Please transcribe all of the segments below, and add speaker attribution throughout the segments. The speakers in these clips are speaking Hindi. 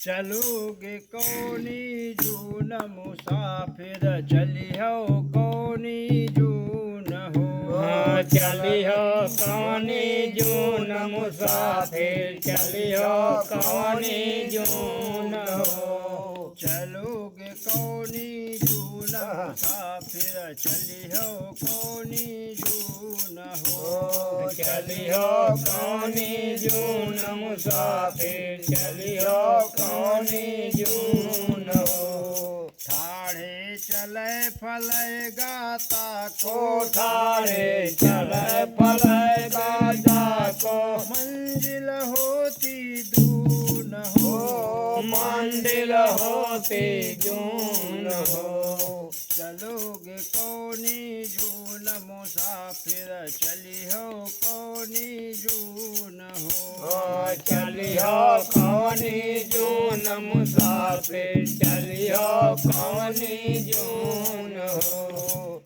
Speaker 1: चलोगे कौनी जून मुसाफिर चलियो कौनी जून हो।
Speaker 2: चलियो कौनी जून मुसाफिर चलियो कौनी जून हो।
Speaker 1: चलोगे कौनी जून मुसाफिर चलियो कौनी जून हो।
Speaker 2: चलियो कौनी जून मुसाफिर चलियो कौनी जून हो।
Speaker 1: ठाड़े चले फले गाता को
Speaker 2: ठाड़े चले फले गाता को
Speaker 1: मंजिल होती दून हो।
Speaker 2: मंदिर होती जून हो।
Speaker 1: चलोगे कौनी जून मुसाफिर चलियो कौनी जून हो।
Speaker 2: चलियो कौनी जून मुसाफिर चलियो कौनी जून हो।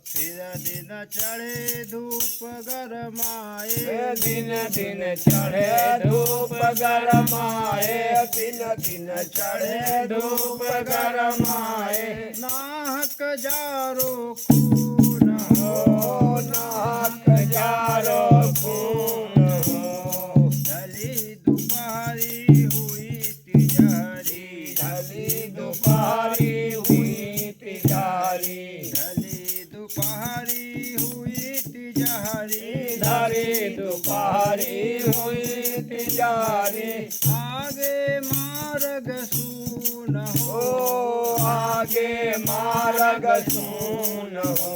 Speaker 1: दिन दिन चढ़े धूप गरमाए
Speaker 2: दिन दिन चढ़े धूप गरमाए दिन दिन चढ़े धूप गरमाए।
Speaker 1: नाहक जारो खून हो।
Speaker 2: नाहक जारो खून हो।
Speaker 1: ढली दोपहरी हुई तिजहरी
Speaker 2: ढली दोपहरी हुई तिजहरी
Speaker 1: ढली दोपहरी हुई तिजहरी
Speaker 2: ढली दोपहरी हुई तिजहरी।
Speaker 1: आगे मार्ग सून हो।
Speaker 2: आगे मार्ग सून हो।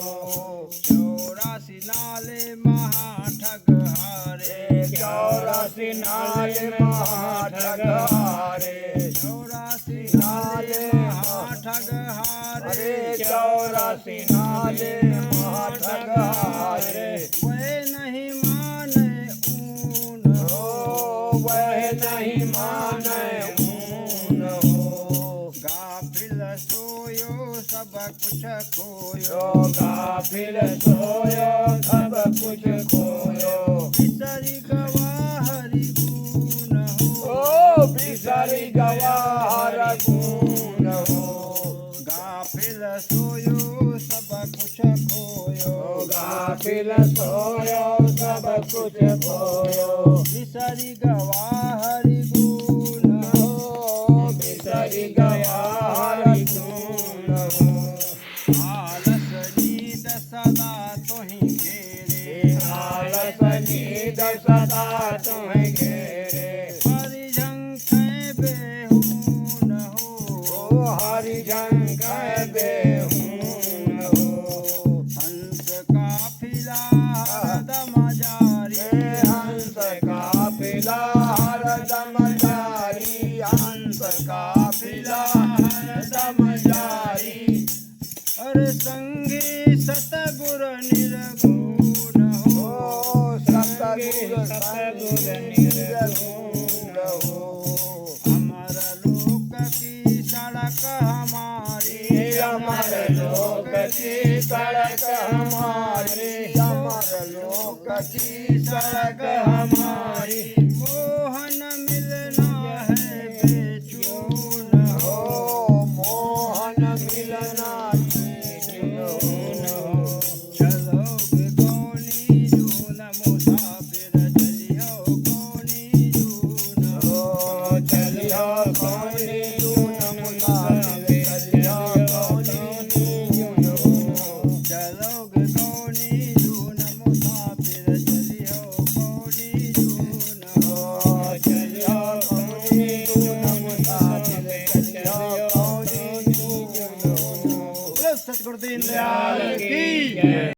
Speaker 1: 84 नाले महाठग हारे
Speaker 2: 84 नाले महाठग हारे
Speaker 1: 84 नाले महाठग हारे
Speaker 2: 84 नाले महाठग हारे।
Speaker 1: वह नहीं माने ऊन हो।
Speaker 2: वह नहीं माने ऊन हो।
Speaker 1: गाफिल सोयो सब कुछ खोयो
Speaker 2: गाफिल सोयो सब कुछ खोयो।
Speaker 1: बिसरी गवाहरी गुण हो।
Speaker 2: बिसरी गवाहर गुण हो।
Speaker 1: गाफिल सोयो सब कुछ खोयो
Speaker 2: गाफिल सोयो सब कुछ खोयो।
Speaker 1: बिसरी गवाहरी गुण हो।
Speaker 2: बिसरी गवाहर गुण हो।
Speaker 1: आलस नींद सदा तुहि घेरे
Speaker 2: आलस नींद सदा तुम्हें घेरे।
Speaker 1: हरिझंखे बेहून हो।
Speaker 2: हरिझंख बेहून हो।
Speaker 1: हंस काफिला हरदम जारी
Speaker 2: हंस काफिला हरदम जारी हंस काफिला हरदम जारी।
Speaker 1: अरे संगी सतगुर निर्गुण हो।
Speaker 2: सतगुर निर्गुण हो।
Speaker 1: अमर लोक की सड़क हमारी
Speaker 2: अमर लोक की सड़क हमारी अमर लोक की सड़क हमारी।
Speaker 1: मोहन मिलना है बेचून
Speaker 2: हो मोहन मिलना बेचून हो।
Speaker 1: चलोगे कौनी जून मुसाफिर चलियो कौनी जून
Speaker 2: हो। चलियो कौनी जून मुसाफिर चलियो कौनी जून हो।
Speaker 1: चलोगे कौनी जून मुसाफिर चलियो कौनी जून
Speaker 2: हो। चलियो कौनी जून मुसाफिर चलियो कौनी जून हो।
Speaker 1: सतगुरु दीन दयाल की